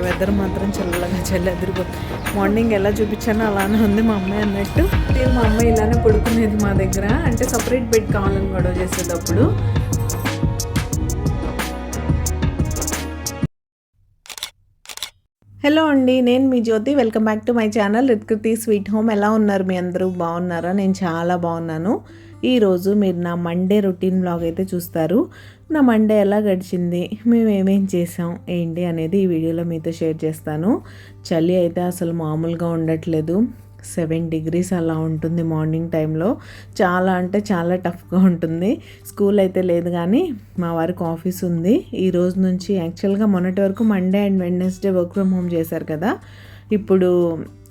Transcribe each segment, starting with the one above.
Weather మాత్రం చల్లగా చల్లెదిరిపోతుంది. Morning ఎలా చూపించానో అలానే ఉంది మా అమ్మాయి అన్నట్టు. మా అమ్మాయి ఇలానే పడుకునేది మా దగ్గర, అంటే సపరేట్ బెడ్ కావాలని గొడవ చేసేటప్పుడు. హలో అండి, నేను మీ Jyothi. Welcome back to my channel Rithkruthi sweet home. ఎలా ఉన్నారు మీ అందరూ? బాగున్నారా? నేను చాలా బాగున్నాను. ఈరోజు మీరు నా మండే రొటీన్ బ్లాగ్ అయితే చూస్తారు. నా మండే ఎలా గడిచింది, మేము ఏమేం చేసాం ఏంటి అనేది ఈ వీడియోలో మీతో షేర్ చేస్తాను. చలి అయితే అసలు మామూలుగా ఉండట్లేదు. 7 degrees అలా ఉంటుంది మార్నింగ్ టైంలో. చాలా అంటే చాలా టఫ్గా ఉంటుంది. స్కూల్ అయితే లేదు కానీ మా వారికి ఆఫీస్ ఉంది ఈ రోజు నుంచి. యాక్చువల్గా మొన్నటి వరకు Monday and Wednesday work from home చేశారు కదా. ఇప్పుడు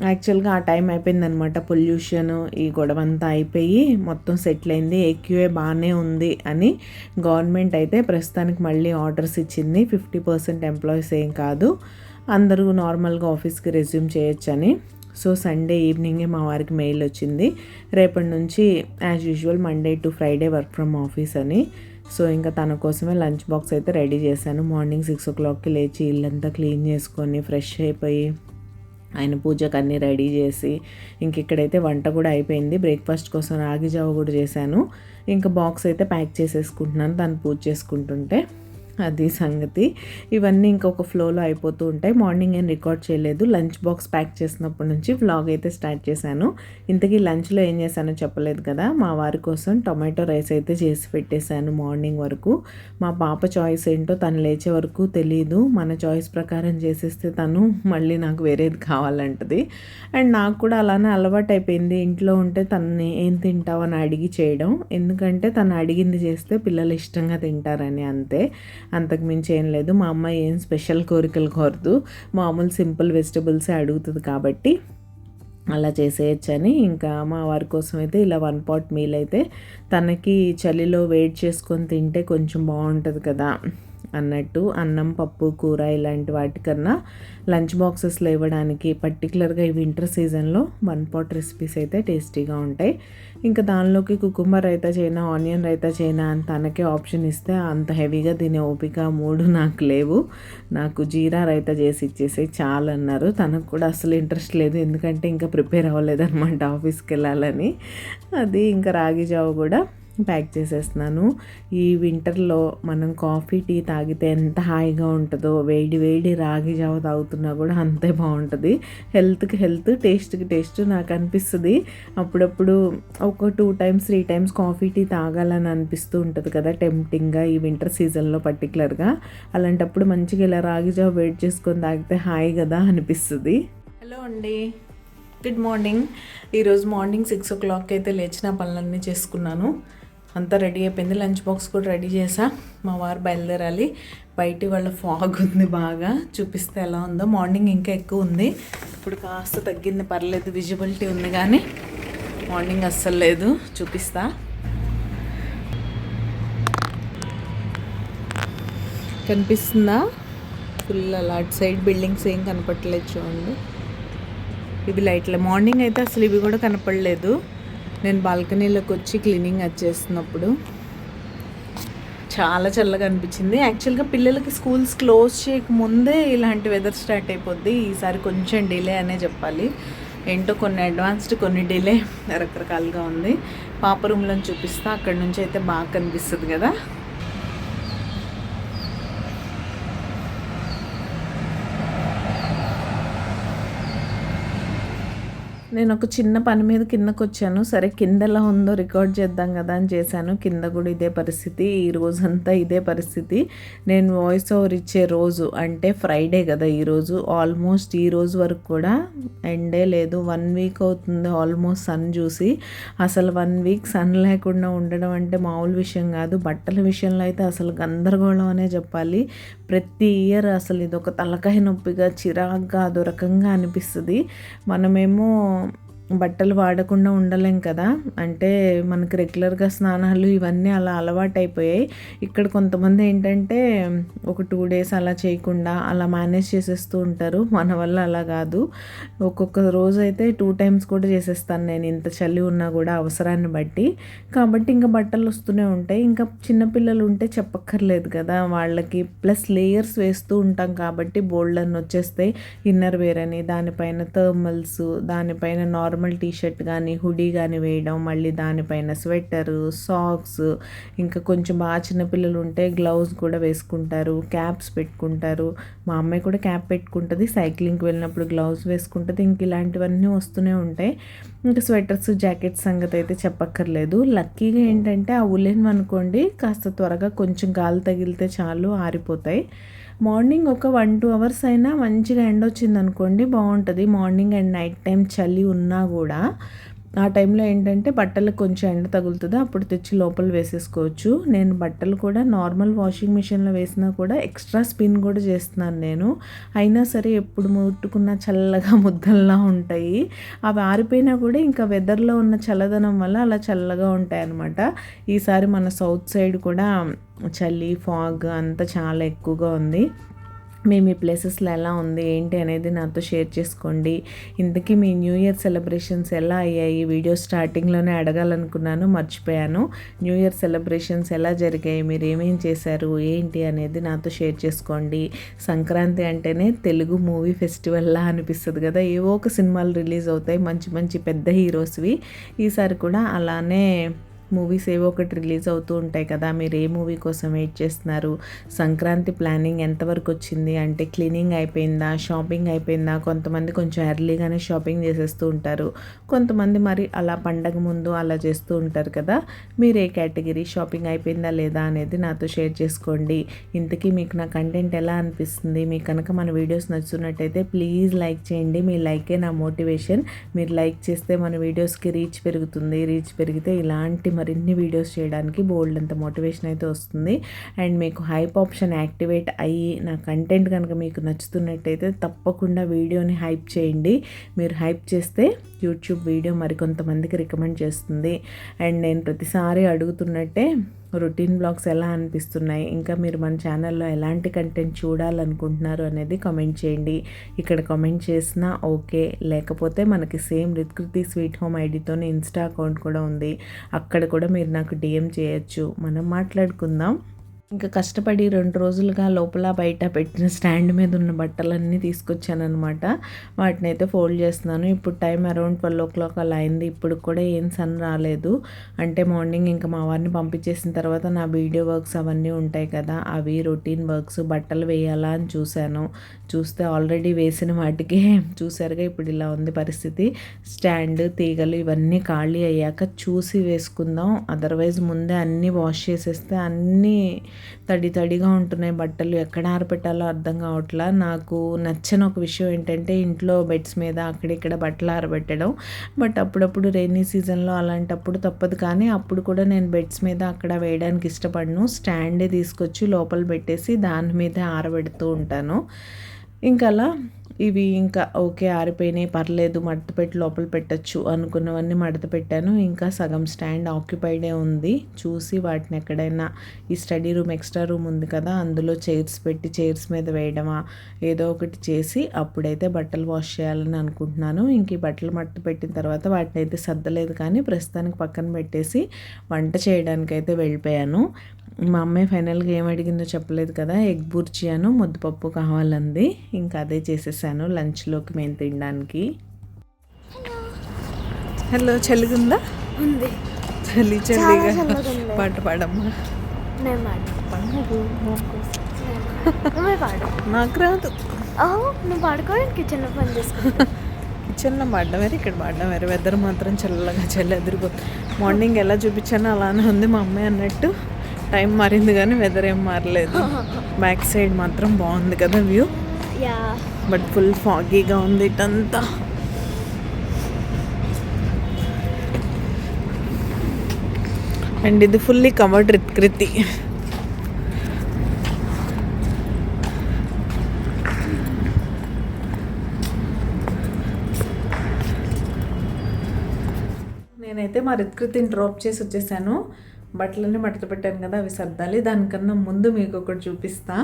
యాక్చువల్గా ఆ టైం అయిపోయిందనమాట. పొల్యూషన్ ఈ గొడవ అంతా అయిపోయి మొత్తం సెటిల్ అయింది. ఏక్యూఏ బాగానే ఉంది అని గవర్నమెంట్ అయితే ప్రస్తుతానికి మళ్ళీ ఆర్డర్స్ ఇచ్చింది. 50% ఎంప్లాయీస్ ఏం కాదు, అందరూ నార్మల్గా ఆఫీస్కి రెజ్యూమ్ చేయొచ్చని. సో సండే ఈవినింగే మా వారికి మెయిల్ వచ్చింది, రేపటి నుంచి as usual Monday to Friday work from office అని. సో ఇంకా తన కోసమే లంచ్ బాక్స్ అయితే రెడీ చేశాను. మార్నింగ్ 6 o'clockకి లేచి ఇల్లంతా క్లీన్ చేసుకొని ఫ్రెష్ అయిపోయి ఆయన పూజకు అన్నీ రెడీ చేసి ఇంక ఇక్కడైతే వంట కూడా అయిపోయింది. బ్రేక్ఫాస్ట్ కోసం రాగి జావ కూడా చేశాను. ఇంకా బాక్స్ అయితే ప్యాక్ చేసేసుకుంటున్నాను తను పూజ చేసుకుంటుంటే. అది సంగతి. ఇవన్నీ ఇంకొక ఫ్లోలో అయిపోతూ ఉంటాయి. మార్నింగ్ ఏం రికార్డ్ చేయలేదు. లంచ్ బాక్స్ ప్యాక్ చేసినప్పటి నుంచి వ్లాగ్ అయితే స్టార్ట్ చేశాను. ఇంతకీ లంచ్లో ఏం చేశానో చెప్పలేదు కదా. మా వారి కోసం టొమాటో రైస్ అయితే చేసి పెట్టేశాను మార్నింగ్ వరకు. మా పాప చాయిస్ ఏంటో తను లేచే వరకు తెలియదు. మన చాయిస్ ప్రకారం చేసేస్తే తను మళ్ళీ నాకు వేరేది కావాలంటది. అండ్ నాకు కూడా అలానే అలవాటు అయిపోయింది. ఇంట్లో ఉంటే తనని ఏం తింటావు అని అడిగి చేయడం. ఎందుకంటే తను అడిగింది చేస్తే పిల్లలు ఇష్టంగా తింటారని, అంతే. అంతకు మించి ఏం లేదు. మా అమ్మాయి ఏం స్పెషల్ కోరికలు కోరదు, మామూలు సింపుల్ వెజిటబుల్సే అడుగుతుంది కాబట్టి అలా చేసేయచ్చని ఇంకా మా వారి కోసం అయితే ఇలా 1 pot మీల్ అయితే తనకి చలిలో వేడి చేసుకొని తింటే కొంచెం బాగుంటుంది కదా అన్నట్టు. అన్నం పప్పు కూర ఇలాంటి వాటికన్నా లంచ్ బాక్సెస్లో ఇవ్వడానికి పర్టికులర్గా ఈ వింటర్ సీజన్లో 1 pot రెసిపీస్ అయితే టేస్టీగా ఉంటాయి. ఇంకా దానిలోకి కుకుంబర్ రైతా చేయనా ఆనియన్ రైతా చేయనా అని తనకే ఆప్షన్ ఇస్తే అంత హెవీగా తినే ఓపిక మూడు నాకు లేవు. నాకు జీరా రైతా చేసి ఇచ్చేసి చాలు అన్నారు. తనకు కూడా అసలు ఇంట్రెస్ట్ లేదు, ఎందుకంటే ఇంకా ప్రిపేర్ అవ్వలేదన్నమాట ఆఫీస్కి వెళ్ళాలని. అది ఇంకా రాగి జావ కూడా ప్యాక్ చేసేస్తున్నాను. ఈ వింటర్లో మనం కాఫీ టీ తాగితే ఎంత హాయిగా ఉంటుందో, వేడి వేడి రాగి జావ తాగుతున్నా కూడా అంతే బాగుంటుంది. హెల్త్కి హెల్త్, టేస్ట్కి టేస్ట్ నాకు అనిపిస్తుంది. అప్పుడప్పుడు ఒక 2 times 3 times కాఫీ టీ తాగాలని అనిపిస్తూ ఉంటుంది కదా టెంప్టింగ్గా ఈ వింటర్ సీజన్లో పర్టికులర్గా. అలాంటప్పుడు మంచిగా ఇలా రాగి జావ వేడి చేసుకొని తాగితే హాయి కదా అనిపిస్తుంది. హలో అండి, గుడ్ మార్నింగ్. ఈరోజు మార్నింగ్ 6 o'clock అయితే లేచిన పనులన్నీ చేసుకున్నాను. అంతా రెడీ అయిపోయింది. లంచ్ బాక్స్ కూడా రెడీ చేసా. మా వారు బయలుదేరాలి. బయట వాళ్ళ ఫాగ్ ఉంది, బాగా చూపిస్తే ఎలా ఉందో. మార్నింగ్ ఇంకా ఎక్కువ ఉంది, ఇప్పుడు కాస్త తగ్గింది, పర్లేదు, విజిబిలిటీ ఉంది. కానీ మార్నింగ్ అస్సలు లేదు. చూపిస్తా. కనిపిస్తుందా? ఫుల్ అలా అటు సైడ్ బిల్డింగ్స్ ఏం కనపడలేదు చూడండి. ఇవి లైట్లే. మార్నింగ్ అయితే అసలు ఇవి కూడా కనపడలేదు. నేను బాల్కనీలోకి వచ్చి క్లీనింగ్ వచ్చేస్తున్నప్పుడు చాలా చల్లగా అనిపించింది. యాక్చువల్గా పిల్లలకి స్కూల్స్ క్లోజ్ చేయకముందే ఇలాంటి వెదర్ స్టార్ట్ అయిపోద్ది. ఈసారి కొంచెం డిలే అనే చెప్పాలి. ఏంటో కొన్ని అడ్వాన్స్డ్, కొన్ని డిలే, రకరకాలుగా ఉంది. పాప రూమ్లో చూపిస్తా. అక్కడ నుంచి అయితే బాగా కనిపిస్తుంది కదా. నేను ఒక చిన్న పని మీద కిందకు వచ్చాను. సరే కింద ఎలా ఉందో రికార్డ్ చేద్దాం కదా అని చేశాను. కింద కూడా ఇదే పరిస్థితి, ఈ రోజంతా ఇదే పరిస్థితి. నేను వాయిస్ ఓవర్ ఇచ్చే రోజు అంటే ఫ్రైడే కదా ఈరోజు. ఆల్మోస్ట్ ఈ రోజు వరకు కూడా ఎండే లేదు. 1 week అవుతుంది ఆల్మోస్ట్ సన్ చూసి. అసలు 1 week సన్ లేకుండా ఉండడం అంటే మామూలు విషయం కాదు. బట్టల విషయంలో అయితే అసలు గందరగోళం అనే చెప్పాలి. ప్రతి ఇయర్ అసలు ఇదొక తలకాయ నొప్పిగా, చిరాగ్గా, అదో రకంగా అనిపిస్తుంది. మనమేమో బట్టలు వాడకుండా ఉండలేం కదా. అంటే మనకి రెగ్యులర్గా స్నానాలు ఇవన్నీ అలా అలవాటైపోయాయి. ఇక్కడ కొంతమంది ఏంటంటే ఒక 2 డేస్ అలా చేయకుండా అలా మేనేజ్ చేసేస్తూ ఉంటారు. మన వల్ల అలా కాదు. ఒక్కొక్క రోజు అయితే 2 టైమ్స్ కూడా చేసేస్తాను నేను, ఇంత చలి ఉన్నా కూడా అవసరాన్ని బట్టి. కాబట్టి ఇంకా బట్టలు వస్తూనే ఉంటాయి. ఇంకా చిన్నపిల్లలు ఉంటే చెప్పక్కర్లేదు కదా, వాళ్ళకి ప్లస్ లేయర్స్ వేస్తూ ఉంటాం కాబట్టి బోల్డ్ అని వచ్చేస్తాయి. ఇన్నర్ వేర్ అని, దానిపైన థర్మల్స్, దానిపైన నార్మల్ టీషర్ట్ కానీ హుడీ కానీ వేయడం, మళ్ళీ దానిపైన స్వెటరు, సాక్స్, ఇంకా కొంచెం బాగా చిన్నపిల్లలు ఉంటే గ్లౌజ్ కూడా వేసుకుంటారు, క్యాప్స్ పెట్టుకుంటారు. మా అమ్మాయి కూడా క్యాప్ పెట్టుకుంటుంది, సైక్లింగ్కి వెళ్ళినప్పుడు గ్లౌజ్ వేసుకుంటుంది. ఇంక ఇలాంటివన్నీ వస్తూనే ఉంటాయి. ఇంకా స్వెటర్స్, జాకెట్స్ సంగతి అయితే చెప్పక్కర్లేదు. లక్కీగా ఏంటంటే ఆ ఉలెన్ అనుకోండి కాస్త త్వరగా కొంచెం గాలి తగిలితే చాలు ఆరిపోతాయి. మార్నింగ్ ఒక 1-2 అవర్స్ అయినా మంచిగా ఎండ వచ్చింది అనుకోండి బాగుంటుంది. మార్నింగ్ అండ్ నైట్ టైం చలి ఉన్నా కూడా ఆ టైంలో ఏంటంటే బట్టలకు కొంచెం ఎండ తగులుతుంది, అప్పుడు తెచ్చి లోపల వేసేసుకోవచ్చు. నేను బట్టలు కూడా నార్మల్ వాషింగ్ మిషన్లో వేసినా కూడా ఎక్స్ట్రా స్పిన్ కూడా చేస్తున్నాను నేను. అయినా సరే ఎప్పుడు ముట్టుకున్న చల్లగా ముద్దల్లా ఉంటాయి. అవి ఆరిపోయినా కూడా ఇంకా వెదర్లో ఉన్న చల్లదనం వల్ల అలా చల్లగా ఉంటాయి అన్నమాట. ఈసారి మన సౌత్ సైడ్ కూడా చలి, ఫాగ్ అంతా చాలా ఎక్కువగా ఉంది. మేము ఈ ప్లేసెస్లో ఎలా ఉంది ఏంటి అనేది నాతో షేర్ చేసుకోండి. ఇంతకీ మీ న్యూ ఇయర్ సెలబ్రేషన్స్ ఎలా అయ్యాయి? వీడియో స్టార్టింగ్లోనే అడగాలనుకున్నాను, మర్చిపోయాను. న్యూ ఇయర్ సెలబ్రేషన్స్ ఎలా జరిగాయి, మీరు ఏమేం చేశారు ఏంటి అనేది నాతో షేర్ చేసుకోండి. సంక్రాంతి అంటేనే తెలుగు మూవీ ఫెస్టివల్లా అనిపిస్తుంది కదా, ఏవో ఒక సినిమాలు రిలీజ్ అవుతాయి మంచి మంచి పెద్ద హీరోస్వి. ఈసారి కూడా అలానే మూవీస్ ఏవో ఒకటి రిలీజ్ అవుతూ ఉంటాయి కదా. మీరు ఏ మూవీ కోసం వెయిట్ చేస్తున్నారు? సంక్రాంతి ప్లానింగ్ ఎంతవరకు వచ్చింది? అంటే క్లీనింగ్ అయిపోయిందా, షాపింగ్ అయిపోయిందా? కొంతమంది కొంచెం ఎర్లీగానే షాపింగ్ చేసేస్తూ ఉంటారు, కొంతమంది మరి అలా పండగ ముందు అలా చేస్తూ ఉంటారు కదా. మీరు ఏ కేటగిరీ? షాపింగ్ అయిపోయిందా లేదా అనేది నాతో షేర్ చేసుకోండి. ఇంతకీ మీకు నా కంటెంట్ ఎలా అనిపిస్తుంది? మీకు కనుక మన వీడియోస్ నచ్చుతున్నట్టయితే ప్లీజ్ లైక్ చేయండి. మీ లైకే నా మోటివేషన్. మీరు లైక్ చేస్తే మన వీడియోస్కి రీచ్ పెరుగుతుంది. రీచ్ పెరిగితే ఇలాంటి మరిన్ని వీడియోస్ చేయడానికి బోల్డ్ అంత మోటివేషన్ అయితే వస్తుంది. అండ్ మీకు హైప్ ఆప్షన్ యాక్టివేట్ అయ్యి నా కంటెంట్ కనుక మీకు నచ్చుతున్నట్టయితే తప్పకుండా వీడియోని హైప్ చేయండి. మీరు హైప్ చేస్తే యూట్యూబ్ వీడియో మరికొంతమందికి రికమెండ్ చేస్తుంది. అండ్ నేను ప్రతిసారి అడుగుతున్నట్టే రొటీన్ బ్లాగ్స్ ఎలా అనిపిస్తున్నాయి, ఇంకా మీరు మన ఛానల్లో ఎలాంటి కంటెంట్ చూడాలనుకుంటున్నారు అనేది కామెంట్ చేయండి. ఇక్కడ కామెంట్ చేసినా ఓకే, లేకపోతే మనకి సేమ్ రిత్కృతి స్వీట్ హోమ్ ఐడితోనే ఇన్స్టా అకౌంట్ కూడా ఉంది, అక్కడ కూడా మీరు నాకు DM చేయొచ్చు, మనం మాట్లాడుకుందాం. ఇంకా కష్టపడి 2 రోజులుగా లోపల బయట పెట్టిన స్టాండ్ మీద ఉన్న బట్టలన్నీ తీసుకొచ్చాను అనమాట. వాటిని అయితే ఫోల్డ్ చేస్తున్నాను. ఇప్పుడు టైం అరౌండ్ 12 o'clock అలా అయింది. ఇప్పుడు కూడా ఏం సన్ రాలేదు. అంటే మార్నింగ్ ఇంకా మా వారిని పంపించేసిన తర్వాత నా వీడియో వర్క్స్ అవన్నీ ఉంటాయి కదా, అవి రొటీన్ వర్క్స్, బట్టలు వేయాలా అని చూస్తే ఆల్రెడీ వేసిన వాటికి చూసారుగా ఇప్పుడు ఇలా ఉంది పరిస్థితి. స్టాండ్, తీగలు ఇవన్నీ ఖాళీ అయ్యాక చూసి వేసుకుందాం. అదర్వైజ్ ముందే అన్నీ వాష్ చేసేస్తే అన్నీ తడిగా ఉంటున్నాయి బట్టలు, ఎక్కడ ఆరబెట్టాలో అర్థం కావట్లా. నాకు నచ్చని ఒక విషయం ఏంటంటే ఇంట్లో బెడ్స్ మీద అక్కడిక్కడ బట్టలు ఆరబెట్టడం. బట్ అప్పుడప్పుడు రెయినీ సీజన్లో అలాంటప్పుడు తప్పదు, కానీ అప్పుడు కూడా నేను బెడ్స్ మీద అక్కడ వేయడానికి ఇష్టపడను. స్టాండే తీసుకొచ్చి లోపల పెట్టేసి దాని మీదే ఆరబెడుతూ ఉంటాను. ఇంకా అలా ఇవి ఇంకా ఓకే ఆరిపోయినాయి, పర్లేదు మడత పెట్టి లోపల పెట్టచ్చు అనుకున్నవన్నీ మడత పెట్టాను. ఇంకా సగం స్టాండ్ ఆక్యుపైడే ఉంది. చూసి వాటిని ఎక్కడైనా ఈ స్టడీ రూమ్ ఎక్స్ట్రా రూమ్ ఉంది కదా, అందులో చైర్స్ పెట్టి చైర్స్ మీద వేయడమా ఏదో ఒకటి చేసి అప్పుడైతే బట్టలు వాష్ చేయాలని అనుకుంటున్నాను. ఇంక ఈ బట్టలు మడత పెట్టిన తర్వాత వాటిని అయితే సర్దలేదు, కానీ ప్రస్తుతానికి పక్కన పెట్టేసి వంట చేయడానికి అయితే వెళ్ళిపోయాను. మా అమ్మాయి ఫైనల్గా ఏం అడిగిందో చెప్పలేదు కదా, ఎగ్ బుర్జియాను ముద్దపప్పు కావాలంది. ఇంకా అదే చేసేసాను లంచ్లోకి మేము తినడానికి. హలో, చలిగుందా? ఉంది. చలిగా పాట పాడమ్మా. నాకు రాదు. నువ్వు పాడుకోవడానికి కిచెన్లో పని చేసుకుంటా. కిచెన్లో పాడడం వేరే, ఇక్కడ పాడడం వేరే. వెదర్ మాత్రం చల్లగా చలి ఎదిరిపోతుంది. మార్నింగ్ ఎలా చూపించానో అలానే ఉంది మా అమ్మాయి అన్నట్టు. టైం మారింది కానీ వెదర్ ఏం మారలేదు. బ్యాక్ సైడ్ మాత్రం బాగుంది కదా వ్యూ, బట్ ఫుల్ ఫాగీగా ఉంది ఇటంతా. అండ్ ఇది ఫుల్లీ కవర్డ్ రిత్కృతి. నేనైతే మా రిత్కృతిని డ్రాప్ చేసి వచ్చేసాను. బట్టలన్నీ మడత పెట్టాను కదా, అవి సర్దాలి. దానికన్నా ముందు మీకు ఒకటి చూపిస్తా.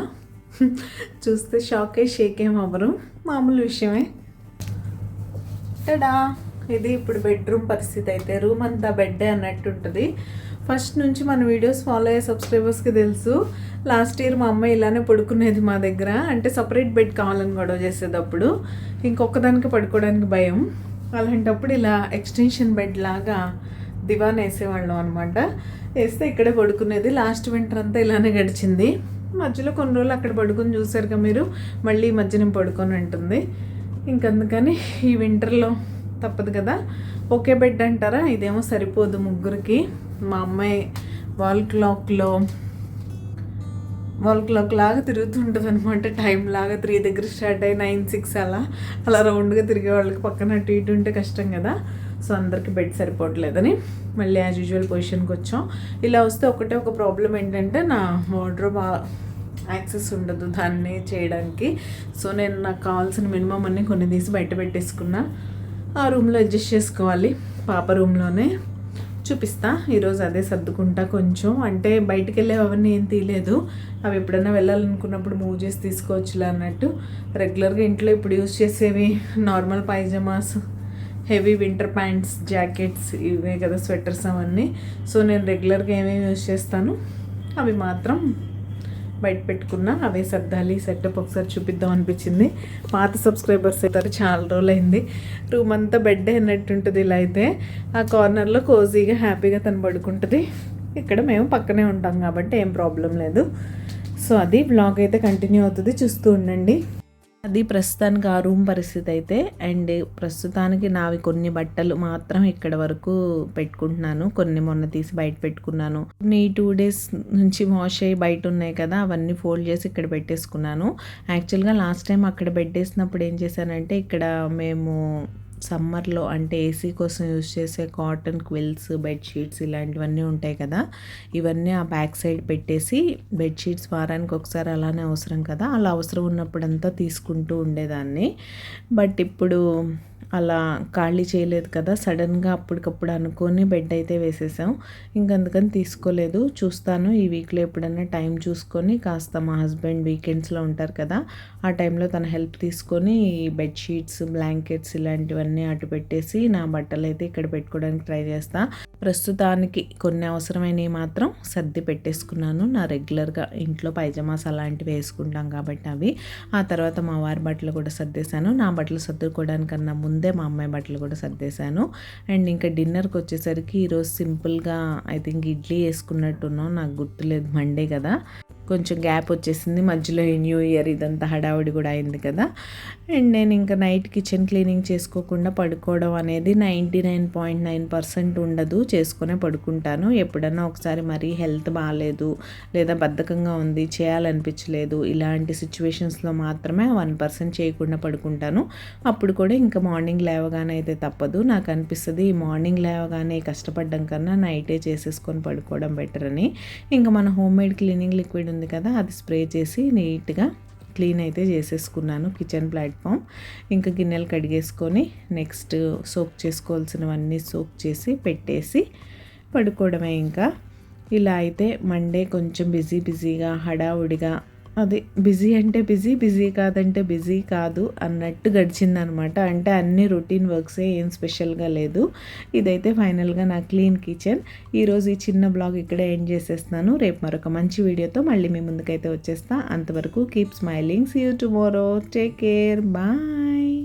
చూస్తే షాక్ అయ్యి షేక్ ఏం అవ్వరు, మామూలు విషయమే. టడా, ఇది ఇప్పుడు బెడ్రూమ్ పరిస్థితి. అయితే రూమ్ అంతా బెడ్డే అన్నట్టు ఉంటుంది. ఫస్ట్ నుంచి మన వీడియోస్ ఫాలో అయ్యే సబ్స్క్రైబర్స్కి తెలుసు, లాస్ట్ ఇయర్ మా అమ్మాయి ఇలానే పడుకునేది మా దగ్గర. అంటే సపరేట్ బెడ్ కావాలని గొడవ చేసేటప్పుడు ఇంకొకదానికి పడుకోవడానికి భయం. అలాంటప్పుడు ఇలా ఎక్స్టెన్షన్ బెడ్ లాగా దివాన్ వేసేవాళ్ళం అనమాట. వేస్తే ఇక్కడే పడుకునేది. లాస్ట్ వింటర్ అంతా ఇలానే గడిచింది. మధ్యలో కొన్ని రోజులు అక్కడ పడుకుని చూసారుగా మీరు, మళ్ళీ ఈ మధ్య నేను పడుకొని ఉంటుంది. ఇంకందుకని ఈ వింటర్లో తప్పదు కదా. ఒకే బెడ్ అంటారా, ఇదేమో సరిపోదు ముగ్గురికి. మా అమ్మాయి వాల్ క్లాక్ లాగా తిరుగుతుంటుంది అనమాట. టైం లాగా 3 దగ్గర స్టార్ట్ అయ్యి 9, 6 అలా రౌండ్గా తిరిగే వాళ్ళకి పక్కన అటు ఇటు ఉంటే కష్టం కదా. సో అందరికి బెడ్ సరిపోవట్లేదని మళ్ళీ యాజ్ యూజువల్ పొజిషన్కి వచ్చాం. ఇలా వస్తే ఒక ప్రాబ్లం ఏంటంటే, నా వార్డ్రోబ్ యాక్సెస్ ఉండదు దాన్ని చేయడానికి. సో నేను నాకు కావాల్సిన మినిమం అన్నీ కొన్ని తీసి బయట పెట్టేసుకున్నా. ఆ రూమ్లో అడ్జస్ట్ చేసుకోవాలి, పాప రూమ్లోనే. చూపిస్తా. ఈరోజు అదే సర్దుకుంటా కొంచెం. అంటే బయటికి వెళ్ళేవి అవన్నీ ఏం తీయలేదు, అవి ఎప్పుడైనా వెళ్ళాలనుకున్నప్పుడు మూవ్ చేసి తీసుకోవచ్చులే అన్నట్టు. రెగ్యులర్గా ఇంట్లో ఇప్పుడు యూజ్ చేసేవి normal pyjamas, heavy winter pants, jackets, ఇవే కదా స్వెటర్స్ అవన్నీ. సో నేను రెగ్యులర్గా ఏమేమి యూజ్ చేస్తాను అవి మాత్రం బయట పెట్టుకున్నా. అవే సర్దాలి. సెటప్ ఒకసారి చూపిద్దాం అనిపించింది. పాత సబ్స్క్రైబర్స్ అయితే చాలా రోజులైంది. రూమ్ అంతా బెడ్ అన్నట్టుంటుంది. ఇలా అయితే ఆ కార్నర్లో కోజీగా హ్యాపీగా తను పడుకుంటుంది. ఇక్కడ మేము పక్కనే ఉంటాం కాబట్టి ఏం ప్రాబ్లం లేదు. సో అది బ్లాగ్ అయితే కంటిన్యూ అవుతుంది, చూస్తూ ఉండండి. అది ప్రస్తుతానికి ఆ రూమ్ పరిస్థితి అయితే. అండ్ ప్రస్తుతానికి నావి కొన్ని బట్టలు మాత్రం ఇక్కడ వరకు పెట్టుకుంటున్నాను. కొన్ని మొన్న తీసి బయట పెట్టుకున్నాను. కొన్ని 2 days నుంచి వాష్ అయ్యి బయట ఉన్నాయి కదా, అవన్నీ ఫోల్డ్ చేసి ఇక్కడ పెట్టేసుకున్నాను. యాక్చువల్గా లాస్ట్ టైం అక్కడ పెట్టేసినప్పుడు ఏం చేశానంటే, ఇక్కడ మేము సమ్మర్లో అంటే ఏసీ కోసం యూజ్ చేసే కాటన్ క్విల్స్, బెడ్షీట్స్ ఇలాంటివన్నీ ఉంటాయి కదా, ఇవన్నీ ఆ బ్యాక్ సైడ్ పెట్టేసి, బెడ్షీట్స్ వారానికి ఒకసారి అలానే అవసరం కదా, అలా అవసరం ఉన్నప్పుడంతా తీసుకుంటూ ఉండేదాన్ని. బట్ ఇప్పుడు అలా ఖాళీ చేయలేదు కదా, సడన్గా అప్పటికప్పుడు అనుకొని బెడ్ అయితే వేసేసాం. ఇంకందుకని తీసుకోలేదు. చూస్తాను ఈ వీక్లో ఎప్పుడన్నా టైం చూసుకొని, కాస్త మా హస్బెండ్ వీకెండ్స్లో ఉంటారు కదా, ఆ టైంలో తన హెల్ప్ తీసుకొని ఈ బెడ్షీట్స్, బ్లాంకెట్స్ ఇలాంటివన్నీ అటు పెట్టేసి నా బట్టలు అయితే ఇక్కడ పెట్టుకోవడానికి ట్రై చేస్తా. ప్రస్తుతానికి కొన్ని అవసరమైనవి మాత్రం సర్ది పెట్టేసుకున్నాను. నా రెగ్యులర్గా ఇంట్లో పైజామాస్ అలాంటివి వేసుకుంటాం కాబట్టి అవి. ఆ తర్వాత మా వారి బట్టలు కూడా సర్దేశాను. నా బట్టలు సర్దుకోవడానికన్నా ముందే మా అమ్మాయి బట్టలు కూడా సర్దేశాను. అండ్ ఇంకా డిన్నర్కి వచ్చేసరికి ఈరోజు సింపుల్గా ఐ థింక్ ఇడ్లీ వేసుకున్నట్టున్నాం, నాకు గుర్తులేదు, మండే కదా, కొంచెం గ్యాప్ వచ్చేసింది మధ్యలో. ఈ న్యూ ఇయర్ ఇదంతా హడావుడి కూడా అయింది కదా. అండ్ నేను ఇంకా నైట్ కిచెన్ క్లీనింగ్ చేసుకోకుండా పడుకోవడం అనేది 99.9% ఉండదు, చేసుకునే పడుకుంటాను. ఎప్పుడన్నా ఒకసారి మరీ హెల్త్ బాగాలేదు లేదా బద్ధకంగా ఉంది, చేయాలనిపించలేదు, ఇలాంటి సిచ్యువేషన్స్లో మాత్రమే 1% చేయకుండా పడుకుంటాను. అప్పుడు కూడా ఇంకా మార్నింగ్ లేవగానే అయితే తప్పదు. నాకు అనిపిస్తుంది ఈ మార్నింగ్ లేవగానే కష్టపడడం కన్నా నైటే చేసేసుకొని పడుకోవడం బెటర్ అని. ఇంకా మన హోమ్ మేడ్ క్లీనింగ్ లిక్విడ్ ఉంది కదా, అది స్ప్రే చేసి నీట్గా క్లీన్ అయితే చేసేసుకున్నాను కిచెన్ ప్లాట్ఫామ్. ఇంకా గిన్నెలు కడిగేసుకొని నెక్స్ట్ సోక్ చేసుకోవాల్సినవన్నీ సోక్ చేసి పెట్టేసి పడుకోవడమే. ఇంకా ఇలా అయితే మండే కొంచెం బిజీగా హడావుడిగా, అది బిజీ అంటే బిజీ కాదంటే బిజీ కాదు అన్నట్టు గడిచిందనమాట. అంటే అన్ని రొటీన్ వర్క్సే, ఏం స్పెషల్గా లేదు. ఇదైతే ఫైనల్గా నా క్లీన్ కిచెన్. ఈరోజు ఈ చిన్న బ్లాగ్ ఇక్కడే ఎండ్ చేసేస్తున్నాను. రేపు మరొక మంచి వీడియోతో మళ్ళీ మీ ముందుకైతే వచ్చేస్తా. అంతవరకు keep smiling, see you tomorrow, take care, bye.